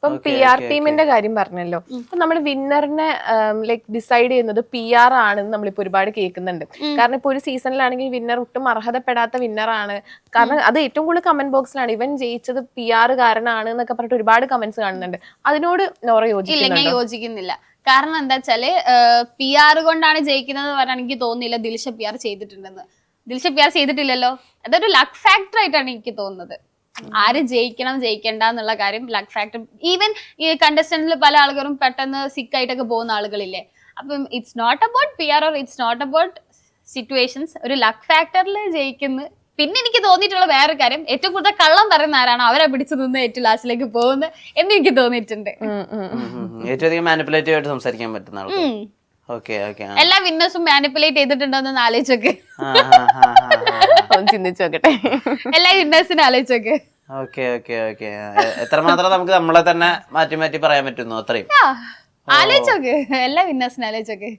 ഇപ്പം P R ടീമിന്റെ കാര്യം പറഞ്ഞല്ലോ. അപ്പൊ നമ്മൾ വിന്നറിനെ ലൈക് ഡിസൈഡ് ചെയ്യുന്നത് PR ആണെന്ന് നമ്മളിപ്പോ ഒരുപാട് കേൾക്കുന്നുണ്ട്. കാരണം ഇപ്പൊ ഒരു സീസണിലാണെങ്കിൽ വിന്നർ ഒട്ടും അർഹതപ്പെടാത്ത വിന്നറാണ്. കാരണം അത് ഏറ്റവും കൂടുതൽ കമന്റ് ബോക്സിലാണ് ഇവൻ ജയിച്ചത് PR കാരനാണ് എന്നൊക്കെ പറഞ്ഞിട്ട് ഒരുപാട് കമന്റ്സ് കാണുന്നുണ്ട്. അതിനോട് നോറ ഞാൻ യോജിക്കുന്നില്ല. കാരണം എന്താ വെച്ചാല് PR കൊണ്ടാണ് ജയിക്കുന്നത് പറഞ്ഞാൽ എനിക്ക് തോന്നുന്നില്ല ദിൽഷ PR ചെയ്തിട്ടുണ്ടെന്ന്. ദിൽഷ PR ചെയ്തിട്ടില്ലല്ലോ. അതൊരു ലക്ക് ഫാക്ടർ ആയിട്ടാണ് എനിക്ക് തോന്നുന്നത്. ആര് ജയിക്കണം ജയിക്കണ്ട എന്നുള്ള കാര്യം ലക്ക് ഫാക്ടർ. ഈവൻ ഈ കണ്ടസ്റ്റന്റിൽ പല ആളുകളും പെട്ടെന്ന് സിക്ക് ആയിട്ടൊക്കെ പോകുന്ന ആളുകളില്ലേ. അപ്പം it's not about PR or it's not about situations. ഒരു ലക്ക് ഫാക്ടറിൽ ജയിക്കുന്നു. പിന്നെ എനിക്ക് തോന്നിയിട്ടുള്ള വേറൊരു കാര്യം, ഏറ്റവും കൂടുതൽ കള്ളം പറയുന്ന ആരാണോ അവരെ പിടിച്ചു നിന്ന് ഏറ്റവും ലാസ്റ്റിലേക്ക് പോകുന്നത് എന്ന് എനിക്ക് തോന്നിയിട്ടുണ്ട്. ഏറ്റവും മാനിപ്പുലേറ്റീവ് ആയിട്ട് സംസാരിക്കാൻ പറ്റുന്ന എല്ലാ വിന്നേഴ്സും മാനിപ്പുലേറ്റ് ചെയ്തിട്ടുണ്ടോന്ന് ആലോചിച്ചൊക്കെ ചിന്തിച്ചു നോക്കട്ടെ. എല്ലാ വിന്നേഴ്സിനും ആലോചിച്ചൊക്കെ. എത്രമാത്രം നമുക്ക് നമ്മളെ തന്നെ മാറ്റി മാറ്റി പറയാൻ പറ്റുന്നു അത്രയും ആലോചിച്ചോക്ക്. എല്ലാ വിന്നേഴ്സിനും ആലോചിച്ചോക്ക്.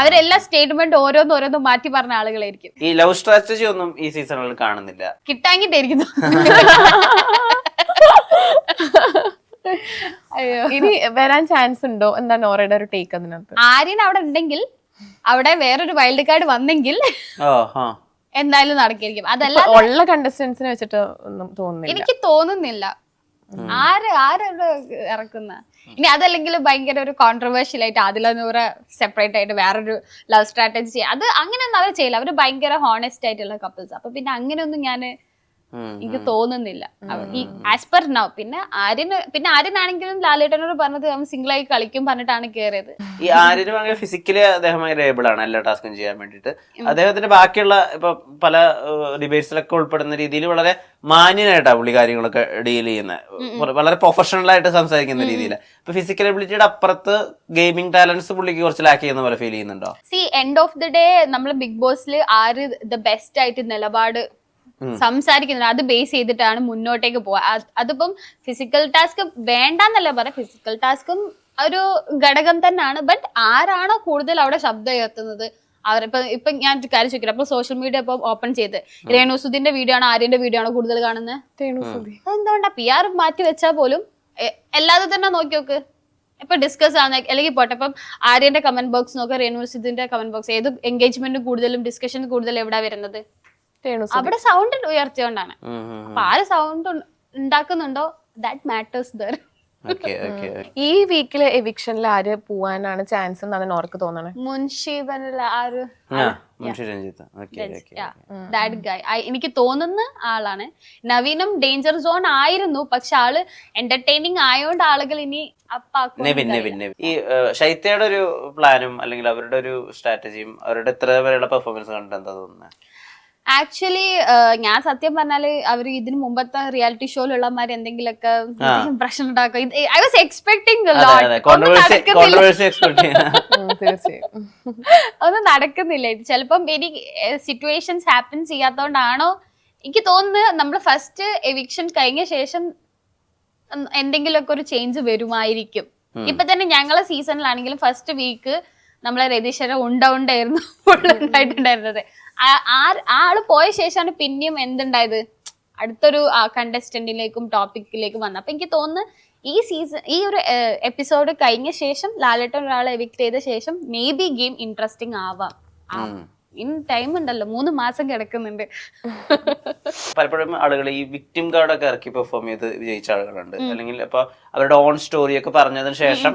അവരെല്ലാ സ്റ്റേറ്റ്മെന്റ് ഓരോന്നും മാറ്റി പറഞ്ഞ ആളുകളായിരിക്കും. ഈ ലവ് സ്ട്രാറ്റജി ഒന്നും ഈ സീസണിൽ കാണുന്നില്ല. കിട്ടാങ്ങിട്ടായിരിക്കുന്നു. അയ്യോ, ഇനി വരാൻ ചാൻസ് ഉണ്ടോ? എന്താ നോറയുടെ ഒരു ടേക്ക് അതിനകത്ത്? ആര്യൻ അവിടെ ഉണ്ടെങ്കിൽ, അവിടെ വേറൊരു വൈൽഡ് കാർഡ് വന്നെങ്കിൽ എന്തായാലും നടക്കായിരിക്കും. അതല്ല ഉള്ള കണ്ടസ്റ്റൻസിനെ വെച്ചിട്ട് ഒന്നും തോന്നുന്നില്ല. എനിക്ക് തോന്നുന്നില്ല ആരവിടെ ഇറക്കുന്ന. ഇനി അതല്ലെങ്കിൽ ഭയങ്കര ഒരു കോൺട്രവേഴ്ഷ്യൽ ആയിട്ട് അതിലൂടെ സെപ്പറേറ്റ് ആയിട്ട് വേറൊരു ലവ് സ്ട്രാറ്റജി ചെയ്യാം. അത് അങ്ങനെയൊന്നും അവർ ചെയ്യില്ല. അവര് ഭയങ്കര ഹോണസ്റ്റ് ആയിട്ടുള്ള കപ്പിൾസ്. അപ്പൊ പിന്നെ അങ്ങനെയൊന്നും എനിക്ക് തോന്നുന്നില്ല ഈ ആസ് പെർ നൗ. പിന്നെ ആര്യനാണെങ്കിലും ലാലേട്ടനോട് പറഞ്ഞത് അവൻ സിംഗിൾ ആയി കളിക്കും പറഞ്ഞിട്ടാണ് കേറിയത്. ഈ ആര്യന് ഭയങ്കര ഫിസിക്കലി അദ്ദേഹം ഏബിൾ ആണ് എല്ലാ ടാസ്കും ചെയ്യാൻ വേണ്ടിട്ട്. അദ്ദേഹത്തിന്റെ ബാക്കിയുള്ള ഇപ്പൊ പല ഡിബേറ്റ്സിലൊക്കെ ഉൾപ്പെടുന്ന രീതിയിൽ വളരെ മാന്യനായിട്ടാണ് പുള്ളി കാര്യങ്ങളൊക്കെ ഡീൽ ചെയ്യുന്നത്. വളരെ പ്രൊഫഷണൽ ആയിട്ട് സംസാരിക്കുന്ന രീതിയിൽ. ഇപ്പൊ ഫിസിക്കൽ എബിലിറ്റിയുടെ അപ്പുറത്ത് ഗെയിമിംഗ് ടാലൻസ് പുള്ളിക്ക് കുറച്ച് ലാക്ക് ചെയ്യുന്ന പോലെ ഫീൽ ചെയ്യുന്നുണ്ടോ? എൻഡ് ഓഫ് ദി ഡേ നമ്മൾ ബിഗ് ബോസിൽ ആര് ദ ബെസ്റ്റ് ആയിട്ട് നിലപാട് സംസാരിക്കുന്നുണ്ട് അത് ബേസ് ചെയ്തിട്ടാണ് മുന്നോട്ടേക്ക് പോവുക. അതിപ്പം ഫിസിക്കൽ ടാസ്ക് വേണ്ടെന്നല്ല പറയാം, ഫിസിക്കൽ ടാസ്കും ഒരു ഘടകം തന്നെയാണ്. ബട്ട് ആരാണോ കൂടുതൽ അവിടെ ശബ്ദം ഉയർത്തുന്നത് ഇപ്പൊ ഞാൻ കാര്യം ചോദിക്കില്ല. അപ്പൊ സോഷ്യൽ മീഡിയ ഇപ്പൊ ഓപ്പൺ ചെയ്ത് രേണുസുദിന്റെ വീഡിയോ ആണോ ആര്യന്റെ വീഡിയോ ആണോ കൂടുതൽ കാണുന്നത്? അതെന്തുകൊണ്ടാ? PR മാറ്റി വെച്ചാൽ പോലും എല്ലാതും തന്നെ നോക്കി നോക്ക്. ഇപ്പൊ ഡിസ്കസ് ആണ് അല്ലെങ്കിൽ പോട്ടെ, ഇപ്പം ആര്യന്റെ കമന്റ് ബോക്സ് നോക്കുക, രേണുസുദിന്റെ കമന്റ് ബോക്സ്, ഏത് എൻഗേജ്മെന്റ് കൂടുതലും ഡിസ്കഷൻ കൂടുതൽ എവിടെ വരുന്നത്? അവിടെ സൗണ്ട് ഉയർത്തിയോണ്ടാണ്. അപ്പൊ ആര് സൗണ്ട് ഉണ്ടാക്കുന്നുണ്ടോ ദാറ്റ് മാറ്റേഴ്സ് ദർ. ഈ വീക്കിലെ എവിക്ഷനിൽ ആര് പോവാനാണ് ചാൻസ് എന്നാണ് നോർക്ക് തോന്നണേ? മുൻഷീബനിൽ ആര്? എനിക്ക് തോന്നുന്ന ആളാണ്. നവീനും ഡേഞ്ചർ സോൺ ആയിരുന്നു, പക്ഷെ ആള് എന്റർടൈനിങ് ആയോണ്ട് ആളുകൾ ഇനി ഈ ശൈത്യയുടെ ഒരു പ്ലാനും അല്ലെങ്കിൽ അവരുടെ ഒരു സ്ട്രാറ്റജിയും അവരുടെ ഇത്ര വരെയുള്ള പെർഫോമൻസ് കണ്ടിട്ട് എന്താ തോന്നുന്നത്? ആക്ച്വലി ഞാൻ സത്യം പറഞ്ഞാല് അവര് ഇതിന് മുമ്പത്തെ റിയാലിറ്റി ഷോയിലുള്ളമാര് എന്തെങ്കിലുമൊക്കെ പ്രശ്നം ഉണ്ടാക്കും. ഐ വാസ് എക്സ്പെക്ടിങ് ഒന്നും നടക്കുന്നില്ല. ചിലപ്പം എനിക്ക് സിറ്റുവേഷൻസ് ഹാപ്പൻ ചെയ്യാത്തോണ്ടാണോ എനിക്ക് തോന്നുന്നത്. നമ്മള് ഫസ്റ്റ് എവിക്ഷൻ കഴിഞ്ഞ ശേഷം എന്തെങ്കിലുമൊക്കെ ഒരു ചേഞ്ച് വരുമായിരിക്കും. ഇപ്പൊ തന്നെ ഞങ്ങളെ സീസണിലാണെങ്കിലും ഫസ്റ്റ് വീക്ക് നമ്മളെ രതീശ്വര ഉണ്ടായിരുന്നു ഉണ്ടായിട്ടുണ്ടായിരുന്നത്. ആള് പോയ ശേഷമാണ് പിന്നെയും എന്തുണ്ടായത്, അടുത്തൊരു കണ്ടസ്റ്റന്റിലേക്കും ടോപ്പിക്കിലേക്കും വന്നത്. അപ്പൊ എനിക്ക് തോന്നുന്നു ഈ ഒരു എപ്പിസോഡ് കഴിഞ്ഞ ശേഷം ലാലേട്ടൻ ഒരാളെ എവിക്ട് ചെയ്ത ശേഷം മേ ബി ഗെയിം ഇൻട്രസ്റ്റിംഗ് ആവാം. ഇൻ ടൈം ഉണ്ടല്ലോ, 3 മാസം കിടക്കുന്നുണ്ട്. പലപ്പോഴും ആളുകൾ ഈ വിക്ടിം കാർഡൊക്കെ ഇറക്കി പെർഫോം ചെയ്ത് വിജയിച്ച ആളുകളുണ്ട്. അല്ലെങ്കിൽ ഇപ്പൊ അവരുടെ ഓൺ സ്റ്റോറി ഒക്കെ പറഞ്ഞതിന് ശേഷം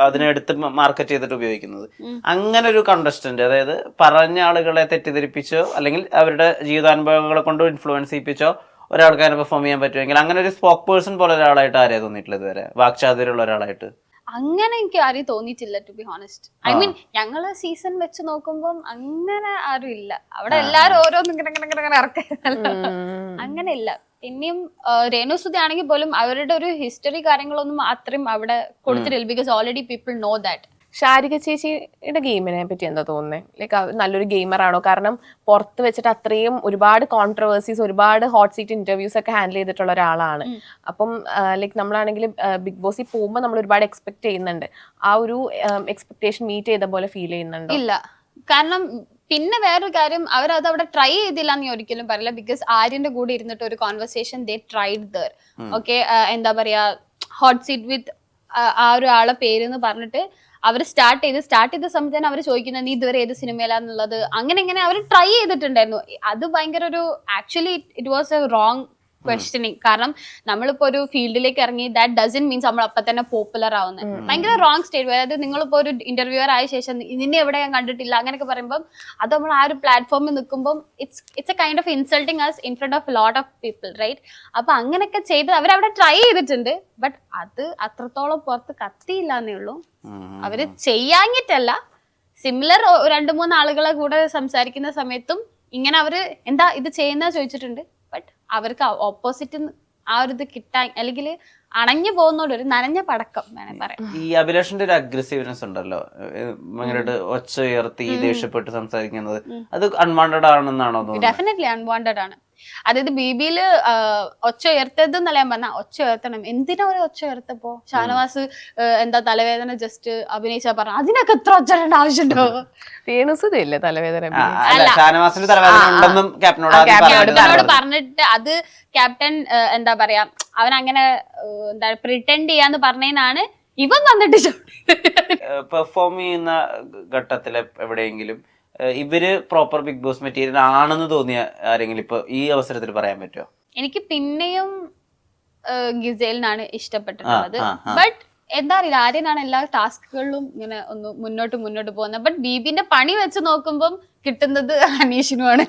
അതിനെടുത്ത് മാർക്കറ്റ് ചെയ്തിട്ട് ഉപയോഗിക്കുന്നത്. അങ്ങനെ ഒരു കണ്ടസ്റ്റന്റ്, അതായത് പറഞ്ഞ ആളുകളെ തെറ്റിദ്ധരിപ്പിച്ചോ അല്ലെങ്കിൽ അവരുടെ ജീവിതാനുഭവങ്ങളെ കൊണ്ട് ഇൻഫ്ലുവൻസ് ചെയ്യിപ്പിച്ചോ ഒരാൾക്ക് അതിനെ പെർഫോം ചെയ്യാൻ പറ്റുമെങ്കിൽ അങ്ങനെ ഒരു സ്പോക്ക് പേഴ്സൺ പോലെ ഒരാളായിട്ട് ആരെയാ തോന്നിയിട്ടില്ല ഇതുവരെ? വാക്ചാതുര്യമുള്ള ഒരാളായിട്ട് അങ്ങനെ എനിക്ക് ആരും തോന്നിയിട്ടില്ല, to be honest. I mean ഞങ്ങള് സീസൺ വെച്ച് നോക്കുമ്പോ അങ്ങനെ ആരും ഇല്ല. അവിടെ എല്ലാരും ഓരോന്നും ഇറക്കാനല്ലോ, അങ്ങനെ ഇല്ല. പിന്നെയും രേണുസുതി ആണെങ്കിൽ പോലും അവരുടെ ഒരു ഹിസ്റ്ററി കാര്യങ്ങളൊന്നും അത്രയും അവിടെ കൊടുത്തിട്ടില്ല. Because already people know that. Sarika ചേച്ചിയുടെ ഗെയിമിനെ പറ്റി എന്താ തോന്നുന്നത്? ലൈക്ക് നല്ലൊരു ഗെയിമർ ആണോ? കാരണം പുറത്ത് വെച്ചിട്ട് അത്രയും ഒരുപാട് കോൺട്രവേഴ്സീസ്, ഒരുപാട് ഹോട്ട് സീറ്റ് ഇന്റർവ്യൂസ് ഒക്കെ ഹാൻഡിൽ ചെയ്തിട്ടുള്ള ഒരാളാണ്. അപ്പം ലൈക്ക് നമ്മളാണെങ്കിൽ ബിഗ് ബോസിൽ പോകുമ്പോൾ നമ്മൾ ഒരുപാട് എക്സ്പെക്ട് ചെയ്യുന്നുണ്ട്. ആ ഒരു എക്സ്പെക്ടേഷൻ മീറ്റ് ചെയ്ത പോലെ ഫീൽ ചെയ്യുന്നുണ്ടോ? ഇല്ല, കാരണം പിന്നെ വേറൊരു കാര്യം, അവരത് അവിടെ ട്രൈ ചെയ്തില്ല എന്ന് ഒരിക്കലും പറയില്ല. ബിക്കോസ് ആര്യന്റെ കൂടെ ഇരുന്നിട്ട് ഒരു conversation they tried there. Okay, എന്താ പറയാ, ഹോട്ട് സീറ്റ് വിത്ത് ആ ഒരു ആളെ പേരെന്ന് പറഞ്ഞിട്ട് അവർ സ്റ്റാർട്ട് ചെയ്ത സമയത്ത് തന്നെ അവർ ചോദിക്കുന്നത് നീ ഇതുവരെ ഏത് സിനിമയിലാന്നുള്ളത് അങ്ങനെ ഇങ്ങനെ അവർ ട്രൈ ചെയ്തിട്ടുണ്ടായിരുന്നു. അത് ഭയങ്കര ഒരു actually it was A wrong questioning. കാരണം നമ്മളിപ്പോ ഒരു ഫീൽഡിലേക്ക് ഇറങ്ങി ദാറ്റ് ഡസൻ മീൻസ് നമ്മൾ അപ്പൊ തന്നെ പോപ്പുലർ ആവുന്നത്. ഭയങ്കര റോങ് സ്റ്റേറ്റ്. അതായത് നിങ്ങളിപ്പോ ഒരു ഇന്റർവ്യൂവർ ആയ ശേഷം നിന്നെ എവിടെ ഞാൻ കണ്ടിട്ടില്ല അങ്ങനെയൊക്കെ പറയുമ്പോൾ അത് നമ്മൾ ആ ഒരു പ്ലാറ്റ്ഫോമിൽ നിൽക്കുമ്പോൾ it's a kind of insulting as in front of lot of people, right? അപ്പൊ അങ്ങനെയൊക്കെ ചെയ്ത് അവരവിടെ ട്രൈ ചെയ്തിട്ടുണ്ട്. ബട്ട് അത് അത്രത്തോളം പുറത്ത് കത്തിയില്ല എന്നേ ഉള്ളൂ. അവര് ചെയ്യാഞ്ഞിട്ടല്ല, സിമിലർ 2-3 ആളുകളെ കൂടെ സംസാരിക്കുന്ന സമയത്തും ഇങ്ങനെ അവര് എന്താ ഇത് ചെയ്യുന്ന ചോദിച്ചിട്ടുണ്ട്. ബട്ട് അവർക്ക് ഓപ്പോസിറ്റ് ആ ഒരു ഇത് കിട്ടാൻ അല്ലെങ്കിൽ അണഞ്ഞു പോകുന്നോണ്ട് ഒരു നനഞ്ഞ പടക്കം വേണേ പറയാം. ഈ അഭിലാഷിന്റെ ഒരു അഗ്രസീവ്നെസ് ഉണ്ടല്ലോ, ഭയങ്കരമായിട്ട് ഒച്ച ഉയർത്തി ദേഷ്യപ്പെട്ട് സംസാരിക്കുന്നത്, അത് അൺവാണ്ടഡ് ആണെന്നാണോ തോന്നുന്നത്? ഡെഫിനറ്റ്ലി അൺവാണ്ടഡ് ആണ്. അതായത് ബിബിയില് ഒച്ച ഉയർത്തതെന്നല്ല ഞാൻ പറഞ്ഞ, ഒച്ച ഉയർത്തണം. എന്തിനാ ഒരു ഒച്ച ഉയർത്തപ്പോ? ഷാനവാസ് എന്താ തലവേദന ജസ്റ്റ് അഭിനയിച്ചാ പറഞ്ഞ അതിനൊക്കെ എത്ര ഒച്ചടേണ്ട ആവശ്യമുണ്ടോ? രേണുസുതയില്ലേ തലവേദന? ഷാനവാസിന് തലവേദന ഉണ്ടെന്നും ക്യാപ്റ്റനോട് പറഞ്ഞിട്ട് അത് ക്യാപ്റ്റൻ എന്താ പറയാ അവൻ അങ്ങനെ എന്താ പ്രിറ്റൻഡ് ചെയ്യാന്ന് പറഞ്ഞതിനാണ് ഇവൻ വന്നിട്ട് പെർഫോം ചെയ്യുന്ന ഘട്ടത്തില് എവിടെയെങ്കിലും ഇവര് പ്രോപ്പർ ബിഗ് ബോസ് മെറ്റീരിയൽ ആണെന്ന് തോന്നിയ ആരെങ്കിലും ഇപ്പൊ ഈ അവസരത്തിൽ പറയാൻ പറ്റുമോ? എനിക്ക് പിന്നെയും ഗിസേലിനാണ് ഇഷ്ടപ്പെട്ടിട്ടുള്ളത്. ബട്ട് എന്താ അറിയില്ല, ആര്യനാണ് എല്ലാ ടാസ്കുകളിലും ഇങ്ങനെ ഒന്ന് മുന്നോട്ട് പോകുന്നത്. ബട്ട് ബീബിന്റെ പണി വെച്ച് നോക്കുമ്പം കിട്ടുന്നത് അനീഷിനുമാണ്.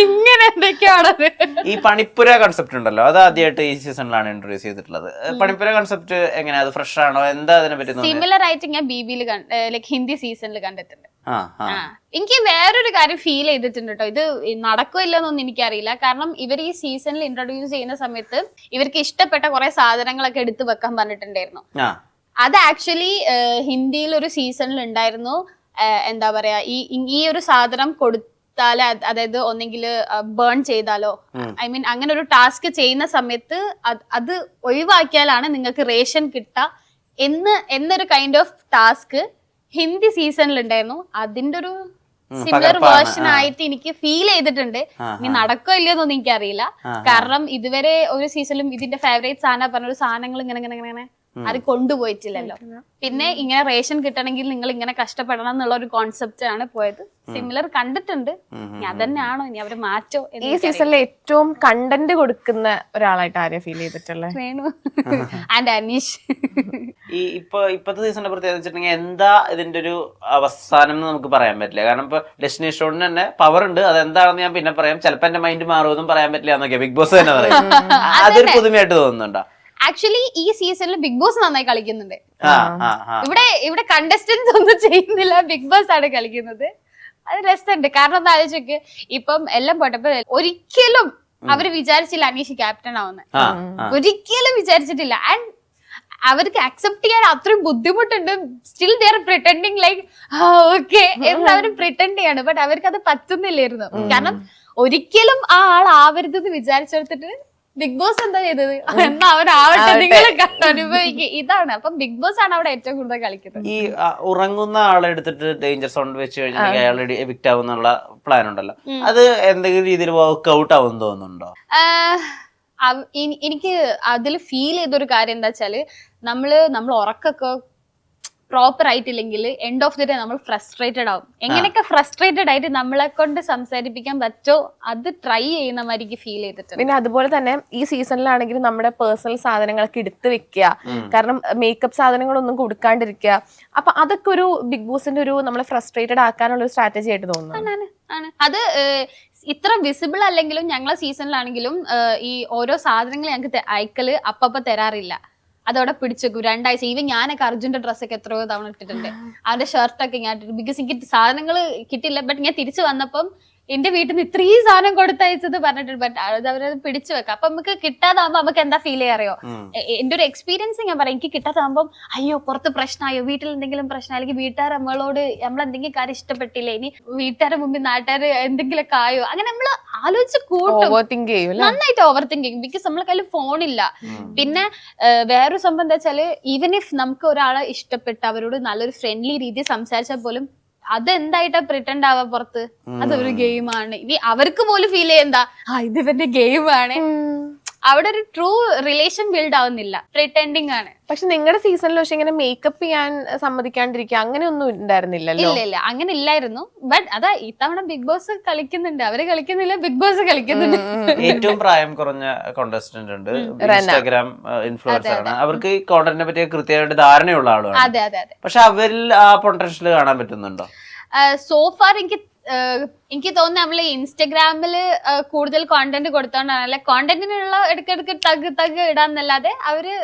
ഇങ്ങനെ എന്തൊക്കെയാണത്? ഈ പണിപ്പുര കൺസെപ്റ്റ് ഉണ്ടല്ലോ, അത് ആദ്യമായിട്ട് ഈ സീസണിലാണ് ഇൻട്രൊഡ്യൂസ് ചെയ്തിട്ടുള്ളത്. പണിപ്പുര കൺസെപ്റ്റ് എങ്ങനെയാ, അത് ഫ്രഷ് ആണോ, എന്താ അതിനെ പറ്റി? സിമിലർ ആയിട്ട് ഞാൻ ബിബിയിൽ ലൈക് ഹിന്ദി സീസണിൽ കണ്ടിട്ടുണ്ട്. എനിക്ക് വേറൊരു കാര്യം ഫീൽ ചെയ്തിട്ടുണ്ട് കേട്ടോ, ഇത് നടക്കോ ഇല്ലെന്നൊന്നും എനിക്കറിയില്ല. കാരണം ഇവർ ഈ സീസണിൽ ഇൻട്രൊഡ്യൂസ് ചെയ്യുന്ന സമയത്ത് ഇവർക്ക് ഇഷ്ടപ്പെട്ട കുറെ സാധനങ്ങളൊക്കെ എടുത്തു വെക്കാൻ പറഞ്ഞിട്ടുണ്ടായിരുന്നു. അത് ആക്ച്വലി ഹിന്ദിയിൽ ഒരു സീസണിൽ ഉണ്ടായിരുന്നു. എന്താ പറയാ, ഈ ഒരു സാധനം കൊടുത്താല്, അതായത് ഒന്നെങ്കിൽ ബേൺ ചെയ്താലോ, ഐ മീൻ അങ്ങനെ ഒരു ടാസ്ക് ചെയ്യുന്ന സമയത്ത് അത് ഒഴിവാക്കിയാലാണ് നിങ്ങൾക്ക് റേഷൻ കിട്ടുക എന്നൊരു കൈൻഡ് ഓഫ് ടാസ്ക് ഹിന്ദി സീസണിൽ ഉണ്ടായിരുന്നു. അതിന്റെ ഒരു സിമിലർ വേർഷൻ ആയിട്ട് എനിക്ക് ഫീൽ ചെയ്തിട്ടുണ്ട്. ഇനി നടക്കോ ഇല്ലയോന്നൊന്നും എനിക്കറിയില്ല. കാരണം ഇതുവരെ ഒരു സീസണിലും ഇതിന്റെ ഫേവറേറ്റ് സാധനം പറഞ്ഞ ഒരു സാധനങ്ങൾ ഇങ്ങനെ അത് കൊണ്ടുപോയിട്ടില്ലല്ലോ. പിന്നെ ഇങ്ങനെ റേഷൻ കിട്ടണമെങ്കിൽ നിങ്ങൾ ഇങ്ങനെ കഷ്ടപ്പെടണം എന്നുള്ള ഒരു കോൺസെപ്റ്റ് ആണ് പോയത്. സിമിലർ കണ്ടിട്ടുണ്ട്. ഞാൻ തന്നെയാണോ ഇനി അവര് മാറ്റോ? ഈ സീസണിലെ ഏറ്റവും കണ്ടന്റ് കൊടുക്കുന്ന ഒരാളായിട്ട് ആരെയാ ഫീൽ ചെയ്തിട്ടുള്ളത്? വേണു ആൻഡ് അനീഷ്. ഈ ഇപ്പത്തെ സീസണിനെ പ്രത്യേകത വെച്ചിട്ടുണ്ടെങ്കിൽ എന്താ ഇതിന്റെ ഒരു അവസാനം എന്ന് നമുക്ക് പറയാൻ പറ്റില്ല. കാരണം ഇപ്പൊ ഡെസ്റ്റിനി ഷോണിന് തന്നെ പവർ ഉണ്ട്, അതെന്താണെന്ന് ഞാൻ പിന്നെ പറയാം. ചിലപ്പോ എന്റെ മൈൻഡ് മാറുമെന്നും പറയാൻ പറ്റില്ല എന്നൊക്കെ ബിഗ് ബോസ് തന്നെ പറയും. അതൊരു പുതുമയായിട്ട് തോന്നുന്നുണ്ടോ? ആക്ച്വലി ഈ സീസണിൽ ബിഗ് ബോസ് നന്നായി കളിക്കുന്നുണ്ട്. ഇവിടെ കണ്ടസ്റ്റൻസ് ഒന്നും ചെയ്യുന്നില്ല, ബിഗ് ബോസ് ആണ് കളിക്കുന്നത്. അത് രസമുണ്ട്. കാരണം എന്താ ആലോചിക്ക്, ഇപ്പം എല്ലാം പോട്ടപ്പോ ഒരിക്കലും അവര് വിചാരിച്ചില്ല അനീഷ് ക്യാപ്റ്റൻ ആവുന്നത്. ഒരിക്കലും വിചാരിച്ചിട്ടില്ല. ആൻഡ് അവർക്ക് അക്സെപ്റ്റ് ചെയ്യാൻ അത്രയും ബുദ്ധിമുട്ടുണ്ട്. Still they are pretending like okay എന്ന് അവർ പ്രിറ്റൻഡ് ചെയ്യാണ്. ബട്ട് അവർക്ക് അത് പറ്റുന്നില്ലായിരുന്നു. കാരണം ഒരിക്കലും ആ ആൾ ആവരുതെന്ന് വിചാരിച്ചെടുത്തിട്ട് ബിഗ് ബോസ് എന്താ ചെയ്തത്, എന്നാ അവരാവട്ടെ, നിങ്ങൾ അനുഭവിക്കുക. ഇതാണ്. അപ്പം ബിഗ് ബോസ് ആണ് അവിടെ ഏറ്റവും കൂടുതൽ കളിക്കുന്നത്. ഈ ഉറങ്ങുന്ന ആളെ എടുത്തിട്ട് ഡേഞ്ചർ സോൺ വെച്ച് കഴിഞ്ഞാൽ അയാൾ എവിക്റ്റ് ആവുന്നുള്ള പ്ലാൻ ഉണ്ടല്ലോ, അത് എന്തെങ്കിലും രീതിയിൽ വർക്ക്ഔട്ട് ആവും തോന്നുന്നുണ്ടോ? എനിക്ക് അതിൽ ഫീൽ ചെയ്തൊരു കാര്യം എന്താ വെച്ചാല്, നമ്മൾ ഉറക്കൊക്കെ പ്രോപ്പർ ആയിട്ടില്ലെങ്കിൽ എൻഡ് ഓഫ് ദി ഡേ നമ്മൾ ഫ്രസ്ട്രേറ്റഡ് ആവും. എങ്ങനെയൊക്കെ ഫ്രസ്ട്രേറ്റഡ് ആയിട്ട് നമ്മളെ കൊണ്ട് സംസാരിപ്പിക്കാൻ പറ്റോ അത് ട്രൈ ചെയ്യുന്ന മാതിരി ഫീൽ ചെയ്തിട്ടുണ്ട്. പിന്നെ അതുപോലെ തന്നെ ഈ സീസണിലാണെങ്കിലും നമ്മുടെ പേഴ്സണൽ സാധനങ്ങളൊക്കെ എടുത്തു വെക്കുക, കാരണം മേക്കപ്പ് സാധനങ്ങളൊന്നും കൊടുക്കാണ്ടിരിക്കുക. അപ്പൊ അതൊക്കെ ഒരു ബിഗ് ബോസിന്റെ ഒരു നമ്മളെ ഫ്രസ്ട്രേറ്റഡ് ആക്കാനുള്ള ഒരു സ്ട്രാറ്റജി ആയിട്ട് തോന്നുന്നു. അത് ഇത്ര വിസിബിൾ അല്ലെങ്കിലും ഞങ്ങളെ സീസണിലാണെങ്കിലും ഈ ഓരോ സാധനങ്ങൾ ഞങ്ങൾക്ക് അയക്കല് അപ്പപ്പ തരാറില്ല. അതോടെ പിടിച്ചേക്കും 2 ആഴ്ച. ഈവൻ ഞാനൊക്കെ അർജുന്റെ ഡ്രസ്സൊക്കെ എത്രയോ തവണ ഇട്ടിട്ടുണ്ട്. അവന്റെ ഷർട്ടൊക്കെ ഞാൻ ഇട്ടിട്ടുണ്ട്. ബിക്കോസ് എനിക്ക് സാധനങ്ങൾ കിട്ടില്ല. ബട്ട് ഞാൻ തിരിച്ചു വന്നപ്പം എന്റെ വീട്ടിൽ നിന്ന് ഇത്രയും സാധനം കൊടുത്തയച്ചത് പറഞ്ഞിട്ടുണ്ട്. ബട്ട് അവരത് പിടിച്ചു വെക്കാം. അപ്പൊ നമുക്ക് കിട്ടാതാകുമ്പോ നമുക്ക് എന്താ ഫീൽ ചെയ്യാറിയോ? എന്റെ ഒരു എക്സ്പീരിയൻസ് ഞാൻ പറയാം. എനിക്ക് കിട്ടാതാകുമ്പോൾ അയ്യോ പുറത്ത് പ്രശ്നമായോ, വീട്ടിൽ എന്തെങ്കിലും പ്രശ്നം, അല്ലെങ്കിൽ വീട്ടുകാർ നമ്മളോട് നമ്മളെന്തെങ്കിലും കാര്യം ഇഷ്ടപ്പെട്ടില്ലേ, ഇനി വീട്ടുകാരുടെ മുമ്പിൽ നാട്ടുകാർ എന്തെങ്കിലുമൊക്കെ ആയോ, അങ്ങനെ നമ്മൾ ആലോചിച്ച് കൂട്ടും. നന്നായിട്ട് ഓവർ തിങ്ക് ചെയ്യും. ബിക്കോസ് നമ്മളെ കയ്യിൽ ഫോണില്ല. പിന്നെ വേറൊരു സംഭവം എന്താ വെച്ചാല്, ഈവൻ ഇഫ് നമുക്ക് ഒരാളെ ഇഷ്ടപ്പെട്ട് അവരോട് നല്ലൊരു ഫ്രണ്ട്ലി രീതി സംസാരിച്ചാൽ പോലും അതെന്തായിട്ടാ പ്രിറ്റൻഡ് ആവാ പുറത്ത്, അതൊരു ഗെയിമാണ്. ഇനി അവർക്ക് പോലും ഫീൽ ചെയ്യണ്ടാ ഇത് ഇവന്റെ ഗെയിമാണ്. അവിടെ ഒരു ട്രൂ റിലേഷൻ ബിൽഡ് ആവുന്നില്ല, പ്രിറ്റൻഡിങ് ആണ്. പക്ഷെ നിങ്ങളുടെ സീസണിൽ പക്ഷെ ഇങ്ങനെ മേക്കപ്പ് ചെയ്യാൻ സമ്മതിക്കാണ്ടിരിക്കുക അങ്ങനെയൊന്നും ഉണ്ടായിരുന്നില്ലല്ലോ. ഇല്ല അങ്ങനെ ഇല്ലായിരുന്നു. ബട്ട് അതാ ഇത്തവണ ബിഗ് ബോസ് കളിക്കുന്നുണ്ട്, അവര് കളിക്കുന്നില്ല, ബിഗ് ബോസ് കളിക്കുന്നുണ്ട്. ഏറ്റവും പ്രായം കുറഞ്ഞ കോണ്ടസ്റ്റന്റ് ഉണ്ട്, ഇൻസ്റ്റാഗ്രാം ഇൻഫ്ലുവൻസർ ആണ്. അവർക്ക് ഈ കോണ്ടന്റിനെ പറ്റി കൃത്യമായിട്ട് ധാരണയുള്ള ആളാണ്. അതെ. പക്ഷെ അവരിൽ ആ പൊട്ടൻഷ്യൽ കാണാൻ പറ്റുന്നുണ്ടോ? സോഫാർ എനിക്ക് തോന്നുന്നു നമ്മള് ഇൻസ്റ്റഗ്രാമില് കൂടുതൽ കോണ്ടന്റ് കൊടുത്തോണ്ടാണ്, അല്ലെ കോണ്ടന്റിനുള്ള ഇടയ്ക്കിടയ്ക്ക് തഗ് ഇടാന്നല്ലാതെ അവര്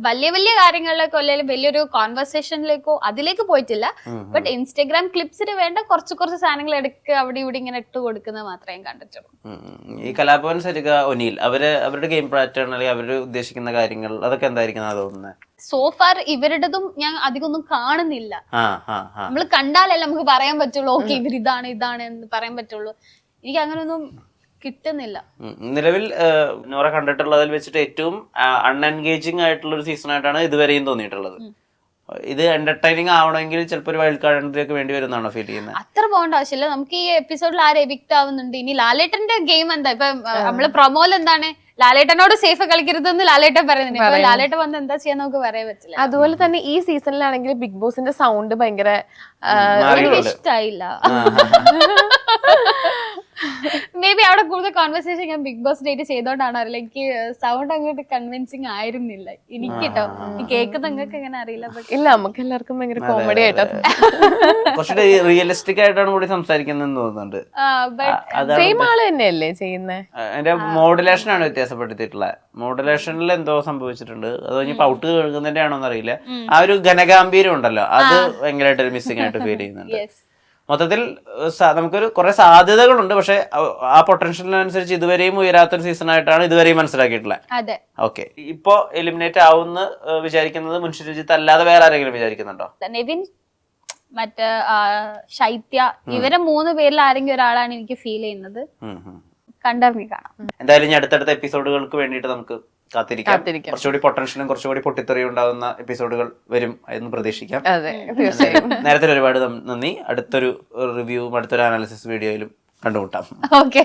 വലിയ വലിയ കാര്യങ്ങളിലേക്കോ അല്ലെങ്കിൽ വലിയൊരു കോൺവെർസേഷനിലേക്കോ അതിലേക്ക് പോയിട്ടില്ല. ബട്ട് ഇൻസ്റ്റഗ്രാം ക്ലിപ്സിന് വേണ്ട കുറച്ച് സാധനങ്ങൾ എടുക്കുക അവിടെ ഇവിടെ ഇങ്ങനെ ഇട്ട് കൊടുക്കുന്നത് മാത്രമേ ഞാൻ കണ്ടിട്ടുള്ളൂ. ഈ കലാഭവൻ സരിക ഒനിൽ അവരുടെ ഗെയിം പാറ്റേൺ അല്ലെങ്കിൽ അവർ ഉദ്ദേശിക്കുന്ന കാര്യങ്ങൾ അതൊക്കെ എന്തായിരിക്കും തോന്നുന്നത്? സോഫാർ ഇവരുടേതും ഞാൻ അധികം ഒന്നും കാണുന്നില്ല. നമ്മൾ കണ്ടാലല്ലേ നമുക്ക് പറയാൻ പറ്റുള്ളൂ, ഓക്കെ ഇവർ ഇതാണ് എന്ന് പറയാൻ പറ്റുള്ളൂ. എനിക്ക് അങ്ങനെയൊന്നും കിട്ടുന്നില്ല. നിലവിൽ നോറ കണ്ടിട്ടുള്ളതിൽ വെച്ചിട്ട് ഏറ്റവും അൺഎൻഗേജിങ് ആയിട്ടുള്ള ഒരു സീസൺ ആയിട്ടാണ് ഇതുവരെയും തോന്നിയിട്ടുള്ളത്. ഇത് എന്റർടൈനിങ് ആവണമെങ്കിൽ ചിലപ്പോൾ ഒരു വൈൽഡ് കാർഡിലേക്ക് വേണ്ടി വരുന്നതാണോ ഫീൽ ചെയ്യുന്നത്? അത്ര പോകേണ്ട ആവശ്യമില്ല. നമുക്ക് ഈ എപ്പിസോഡിൽ ആര് എവിക്ട് ആവുന്നുണ്ട്, ഇനി ലാലേട്ടന്റെ ഗെയിം എന്താ? ഇപ്പൊ നമ്മള് പ്രൊമോയിൽ എന്താണ് ലാലേട്ടനോട് സേഫ് കളിക്കരുതെന്ന് ലാലേട്ടൻ പറയുന്നുണ്ട്. ഇപ്പൊ ലാലേട്ടൻ വന്ന് എന്താ ചെയ്യാൻ നമുക്ക് പറയാൻ പറ്റില്ല. അതുപോലെ തന്നെ ഈ സീസണിലാണെങ്കിൽ ബിഗ് ബോസിന്റെ സൗണ്ട് ഭയങ്കര എനിക്ക് ഇഷ്ടായില്ല. മേ ബി അവിടെ കൂടുതൽ കോൺവെർസേഷൻ ഞാൻ ബിഗ് ബോസ് ഡേറ്റ് ചെയ്തോണ്ടാണ് അറിയില്ല, എനിക്ക് സൗണ്ട് അങ്ങോട്ട് കൺവിൻസിങ് ആയിരുന്നില്ല എനിക്ക് കേട്ടോ. കേൾക്കുന്ന നിങ്ങൾക്ക് എങ്ങനെ അറിയില്ല. ഇല്ല, നമുക്ക് എല്ലാവർക്കും ഭയങ്കര കോമഡി ആയിട്ടാ കുറച്ചുകൂടി റിയലിസ്റ്റിക് ആയിട്ടാണ് കൂടി സംസാരിക്കുന്നതെന്ന് തോന്നുന്നുണ്ട്. സെയിം ആള് തന്നെയല്ലേ ചെയ്യുന്നത്. എന്റെ മോഡുലേഷനാണ് വ്യത്യാസപ്പെടുത്തിയിട്ടുള്ളത്. മോഡുലേഷനിൽ എന്തോ സംഭവിച്ചിട്ടുണ്ട്, അത് കഴിഞ്ഞ് പൗട്ട് കേൾക്കുന്നതിന്റെ ആണോന്ന് അറിയില്ല. ആ ഒരു ഘനഗാംഭീര്യം ഉണ്ടല്ലോ, അത് ഭയങ്കരമായിട്ട് ഒരു മിസ്സിംഗ് ആയിട്ട് ഫീൽ ചെയ്യുന്നുണ്ട്. മൊത്തത്തിൽ നമുക്കൊരു കുറെ സാധ്യതകളുണ്ട്, പക്ഷെ ആ പൊട്ടൻഷ്യലിനനുസരിച്ച് ഇതുവരെയും ഉയരാത്തൊരു സീസൺ ആയിട്ടാണ് ഇതുവരെയും മനസ്സിലാക്കിയിട്ടുള്ളത്. ഓക്കെ, ഇപ്പൊ എലിമിനേറ്റ് ആവുന്ന വിചാരിക്കുന്നത് മുൻഷിരുചിത്ത് അല്ലാതെ വേറെ ആരെങ്കിലും വിചാരിക്കുന്നുണ്ടോ? നെവിൻ, മറ്റേ ശൈത്യ, ഇവരെ 3 പേരിൽ ആരെങ്കിലും ഒരാളാണ് എനിക്ക് ഫീൽ ചെയ്യുന്നത്. കണ്ടിറങ്ങി കാണാം. എന്തായാലും ഇനി അടുത്തടുത്ത എപ്പിസോഡുകൾക്ക് വേണ്ടിയിട്ട് നമുക്ക് കാത്തിരിക്കാം. കുറച്ചുകൂടി പൊട്ടൻഷ്യലും കുറച്ചുകൂടി പൊട്ടിത്തെറിയും ഉണ്ടാകുന്ന എപ്പിസോഡുകൾ വരും എന്ന് പ്രതീക്ഷിക്കാം. നേരത്തെ ഒരുപാട് നന്ദി. അടുത്തൊരു റിവ്യൂവും അടുത്തൊരു അനാലിസിസ് വീഡിയോയിലും കണ്ടുമുട്ടാം. ഓക്കെ.